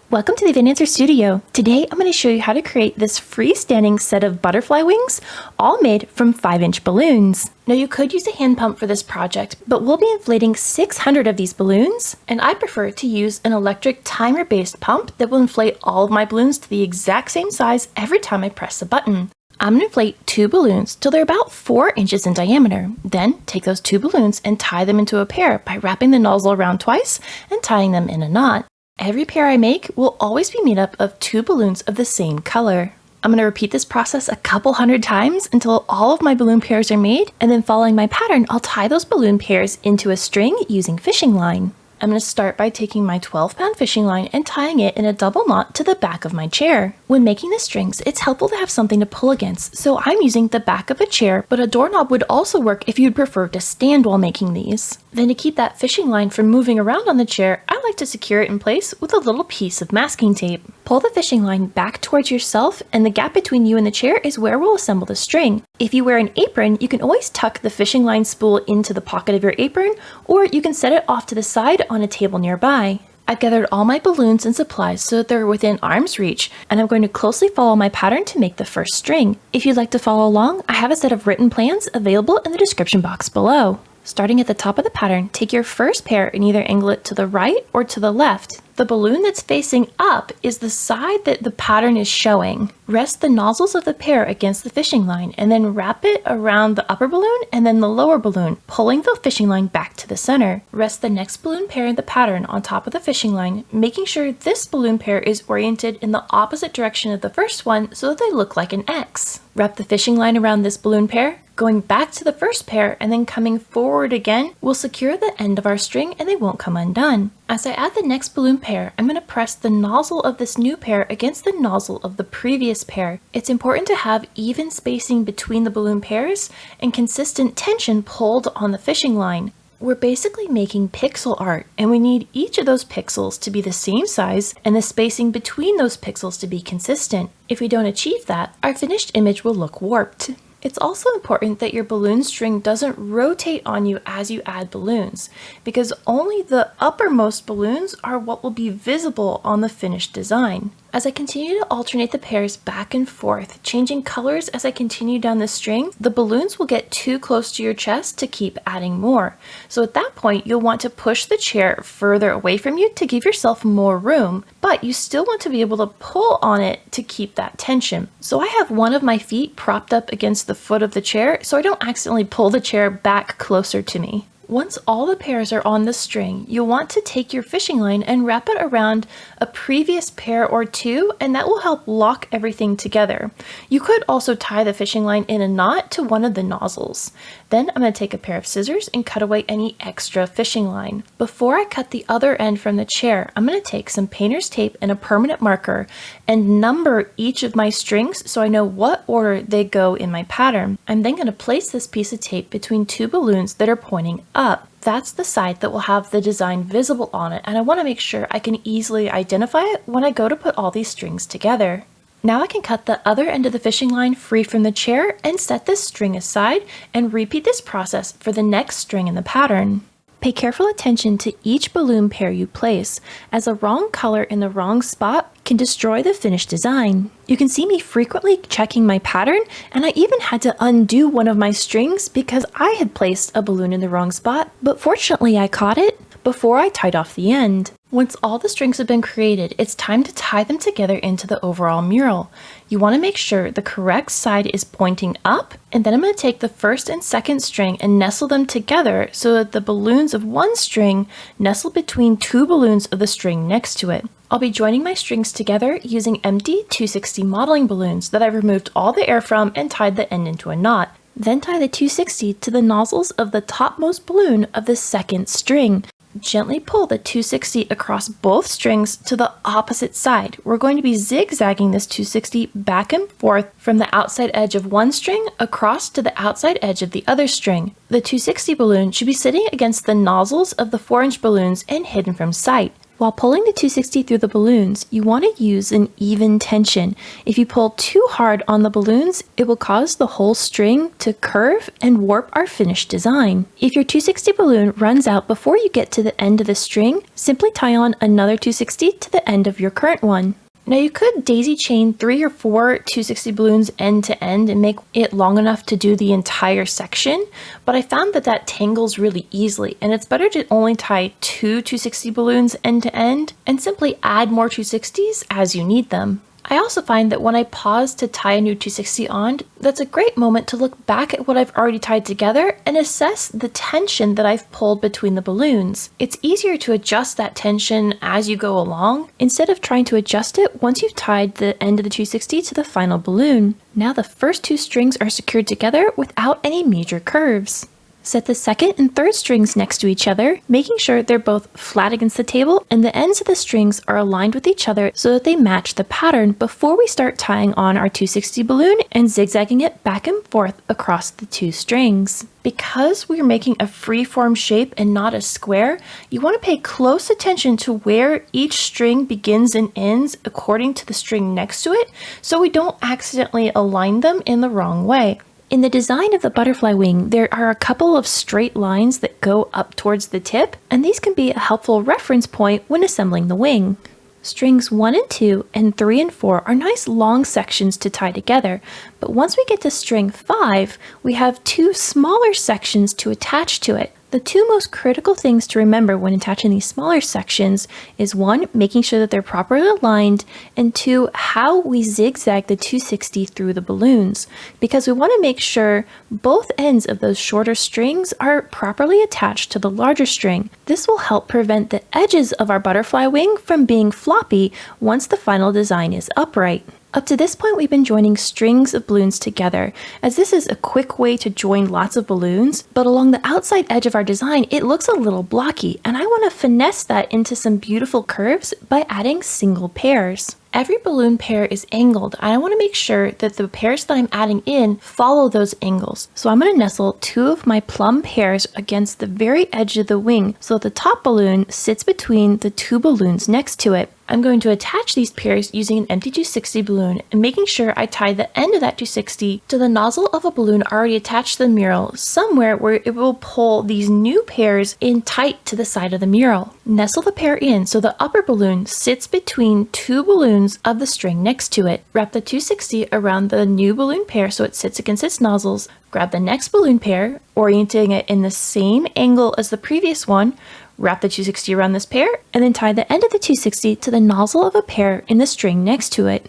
Welcome to the Event Answer Studio. Today I'm going to show you how to create this freestanding set of butterfly wings, all made from 5-inch balloons. Now you could use a hand pump for this project, but we'll be inflating 600 of these balloons, and I prefer to use an electric timer-based pump that will inflate all of my balloons to the exact same size every time I press a button. I'm going to inflate 2 balloons till they're about 4 inches in diameter. Then take those 2 balloons and tie them into a pair by wrapping the nozzle around twice and tying them in a knot. Every pair I make will always be made up of 2 balloons of the same color. I'm going to repeat this process a couple hundred times until all of my balloon pairs are made, and then following my pattern, I'll tie those balloon pairs into a string using fishing line. I'm going to start by taking my 12-pound fishing line and tying it in a double knot to the back of my chair. When making the strings, it's helpful to have something to pull against, so I'm using the back of a chair, but a doorknob would also work if you'd prefer to stand while making these. Then to keep that fishing line from moving around on the chair, I like to secure it in place with a little piece of masking tape. Pull the fishing line back towards yourself, and the gap between you and the chair is where we'll assemble the string. If you wear an apron, you can always tuck the fishing line spool into the pocket of your apron, or you can set it off to the side on a table nearby. I've gathered all my balloons and supplies so that they're within arm's reach, and I'm going to closely follow my pattern to make the first string. If you'd like to follow along, I have a set of written plans available in the description box below. Starting at the top of the pattern, take your first pair and either angle it to the right or to the left. The balloon that's facing up is the side that the pattern is showing. Rest the nozzles of the pair against the fishing line and then wrap it around the upper balloon and then the lower balloon, pulling the fishing line back to the center. Rest the next balloon pair in the pattern on top of the fishing line, making sure this balloon pair is oriented in the opposite direction of the first one so that they look like an X. Wrap the fishing line around this balloon pair, going back to the first pair and then coming forward again will secure the end of our string and they won't come undone. As I add the next balloon pair, I'm going to press the nozzle of this new pair against the nozzle of the previous pair. It's important to have even spacing between the balloon pairs and consistent tension pulled on the fishing line. We're basically making pixel art, and we need each of those pixels to be the same size and the spacing between those pixels to be consistent. If we don't achieve that, our finished image will look warped. It's also important that your balloon string doesn't rotate on you as you add balloons, because only the uppermost balloons are what will be visible on the finished design. As I continue to alternate the pairs back and forth, changing colors as I continue down the string, the balloons will get too close to your chest to keep adding more. So at that point, you'll want to push the chair further away from you to give yourself more room, but you still want to be able to pull on it to keep that tension. So I have one of my feet propped up against the foot of the chair so I don't accidentally pull the chair back closer to me. Once all the pairs are on the string, you'll want to take your fishing line and wrap it around a previous pair or 2, and that will help lock everything together. You could also tie the fishing line in a knot to one of the nozzles. Then I'm going to take a pair of scissors and cut away any extra fishing line. Before I cut the other end from the chair, I'm going to take some painter's tape and a permanent marker and number each of my strings so I know what order they go in my pattern. I'm then going to place this piece of tape between 2 balloons that are pointing up. That's the side that will have the design visible on it, and I want to make sure I can easily identify it when I go to put all these strings together. Now I can cut the other end of the fishing line free from the chair and set this string aside and repeat this process for the next string in the pattern. Pay careful attention to each balloon pair you place, as a wrong color in the wrong spot can destroy the finished design. You can see me frequently checking my pattern, and I even had to undo one of my strings because I had placed a balloon in the wrong spot, but fortunately I caught it before I tied off the end. Once all the strings have been created, it's time to tie them together into the overall mural. You want to make sure the correct side is pointing up, and then I'm going to take the first and second string and nestle them together so that the balloons of one string nestle between 2 balloons of the string next to it. I'll be joining my strings together using empty 260 modeling balloons that I've removed all the air from and tied the end into a knot. Then tie the 260 to the nozzles of the topmost balloon of the second string. Gently pull the 260 across both strings to the opposite side. We're going to be zigzagging this 260 back and forth from the outside edge of one string across to the outside edge of the other string. The 260 balloon should be sitting against the nozzles of the 4-inch balloons and hidden from sight. While pulling the 260 through the balloons, you want to use an even tension. If you pull too hard on the balloons, it will cause the whole string to curve and warp our finished design. If your 260 balloon runs out before you get to the end of the string, simply tie on another 260 to the end of your current one. Now you could daisy chain 3 or 4 260 balloons end to end and make it long enough to do the entire section, but I found that that tangles really easily, and it's better to only tie 2 260 balloons end to end and simply add more 260s as you need them. I also find that when I pause to tie a new 260 on, that's a great moment to look back at what I've already tied together and assess the tension that I've pulled between the balloons. It's easier to adjust that tension as you go along, instead of trying to adjust it once you've tied the end of the 260 to the final balloon. Now the first 2 strings are secured together without any major curves. Set the second and third strings next to each other, making sure they're both flat against the table and the ends of the strings are aligned with each other so that they match the pattern before we start tying on our 260 balloon and zigzagging it back and forth across the 2 strings. Because we're making a free-form shape and not a square, you want to pay close attention to where each string begins and ends according to the string next to it, so we don't accidentally align them in the wrong way. In the design of the butterfly wing, there are a couple of straight lines that go up towards the tip, and these can be a helpful reference point when assembling the wing. Strings 1 and 2 and 3 and 4 are nice long sections to tie together, but once we get to string 5, we have 2 smaller sections to attach to it. The 2 most critical things to remember when attaching these smaller sections is 1, making sure that they're properly aligned, and 2, how we zigzag the 260 through the balloons, because we want to make sure both ends of those shorter strings are properly attached to the larger string. This will help prevent the edges of our butterfly wing from being floppy once the final design is upright. Up to this point, we've been joining strings of balloons together, as this is a quick way to join lots of balloons, but along the outside edge of our design, it looks a little blocky, and I want to finesse that into some beautiful curves by adding single pairs. Every balloon pair is angled, and I want to make sure that the pairs that I'm adding in follow those angles. So I'm going to nestle 2 of my plum pairs against the very edge of the wing, so the top balloon sits between the 2 balloons next to it. I'm going to attach these pairs using an empty 260 balloon and making sure I tie the end of that 260 to the nozzle of a balloon already attached to the mural, somewhere where it will pull these new pairs in tight to the side of the mural. Nestle the pair in so the upper balloon sits between 2 balloons of the string next to it. Wrap the 260 around the new balloon pair so it sits against its nozzles. Grab the next balloon pair, orienting it in the same angle as the previous one. Wrap the 260 around this pair, and then tie the end of the 260 to the nozzle of a pair in the string next to it.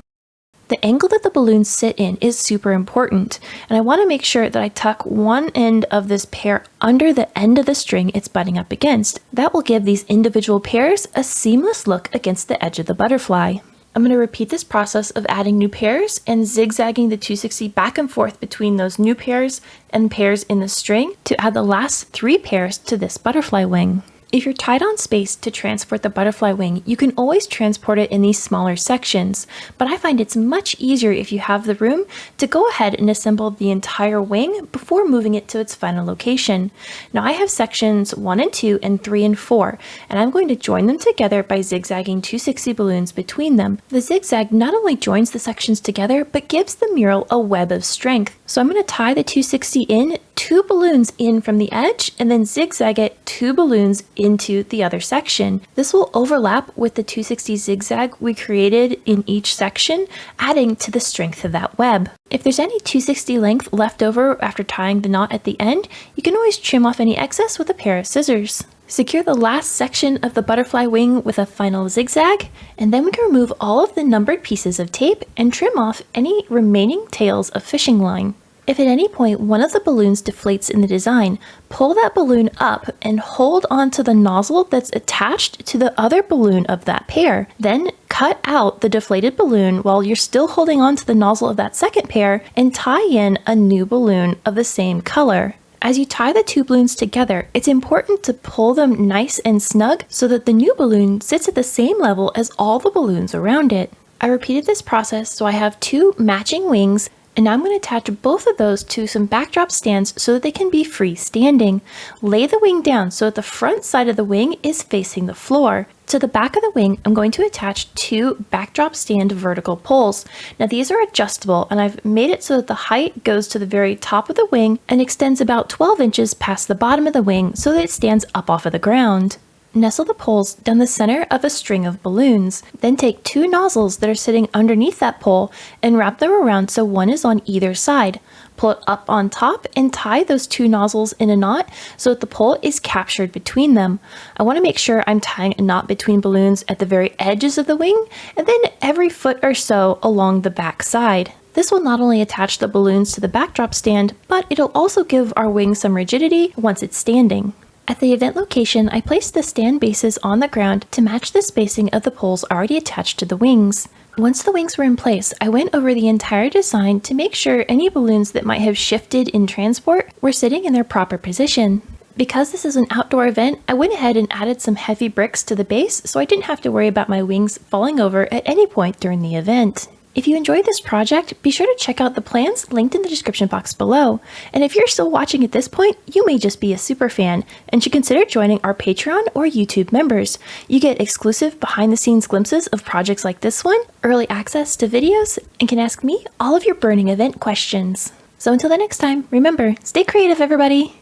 The angle that the balloons sit in is super important, and I want to make sure that I tuck one end of this pair under the end of the string it's butting up against. That will give these individual pairs a seamless look against the edge of the butterfly. I'm going to repeat this process of adding new pairs and zigzagging the 260 back and forth between those new pairs and pairs in the string to add the last 3 pairs to this butterfly wing. If you're tied on space to transport the butterfly wing, you can always transport it in these smaller sections, but I find it's much easier if you have the room to go ahead and assemble the entire wing before moving it to its final location. Now I have sections 1 and 2 and 3 and 4, and I'm going to join them together by zigzagging 260 balloons between them. The zigzag not only joins the sections together, but gives the mural a web of strength. So I'm going to tie the 260 in, 2 balloons in from the edge, and then zigzag it 2 balloons into the other section. This will overlap with the 260 zigzag we created in each section, adding to the strength of that web. If there's any 260 length left over after tying the knot at the end, you can always trim off any excess with a pair of scissors. Secure the last section of the butterfly wing with a final zigzag, and then we can remove all of the numbered pieces of tape and trim off any remaining tails of fishing line. If at any point one of the balloons deflates in the design, pull that balloon up and hold onto the nozzle that's attached to the other balloon of that pair. Then cut out the deflated balloon while you're still holding onto the nozzle of that second pair and tie in a new balloon of the same color. As you tie the 2 balloons together, it's important to pull them nice and snug so that the new balloon sits at the same level as all the balloons around it. I repeated this process so I have 2 matching wings, and now I'm going to attach both of those to some backdrop stands so that they can be freestanding. Lay the wing down so that the front side of the wing is facing the floor. To the back of the wing, I'm going to attach 2 backdrop stand vertical poles. Now these are adjustable, and I've made it so that the height goes to the very top of the wing and extends about 12 inches past the bottom of the wing so that it stands up off of the ground. Nestle the poles down the center of a string of balloons. Then take 2 nozzles that are sitting underneath that pole and wrap them around so one is on either side. Pull it up on top and tie those 2 nozzles in a knot so that the pole is captured between them. I want to make sure I'm tying a knot between balloons at the very edges of the wing and then every foot or so along the back side. This will not only attach the balloons to the backdrop stand, but it'll also give our wing some rigidity once it's standing. At the event location, I placed the stand bases on the ground to match the spacing of the poles already attached to the wings. Once the wings were in place, I went over the entire design to make sure any balloons that might have shifted in transport were sitting in their proper position. Because this is an outdoor event, I went ahead and added some heavy bricks to the base so I didn't have to worry about my wings falling over at any point during the event. If you enjoyed this project, be sure to check out the plans linked in the description box below. And if you're still watching at this point, you may just be a super fan and should consider joining our Patreon or YouTube members. You get exclusive behind-the-scenes glimpses of projects like this one, early access to videos, and can ask me all of your burning event questions. So until the next time, remember, stay creative, everybody!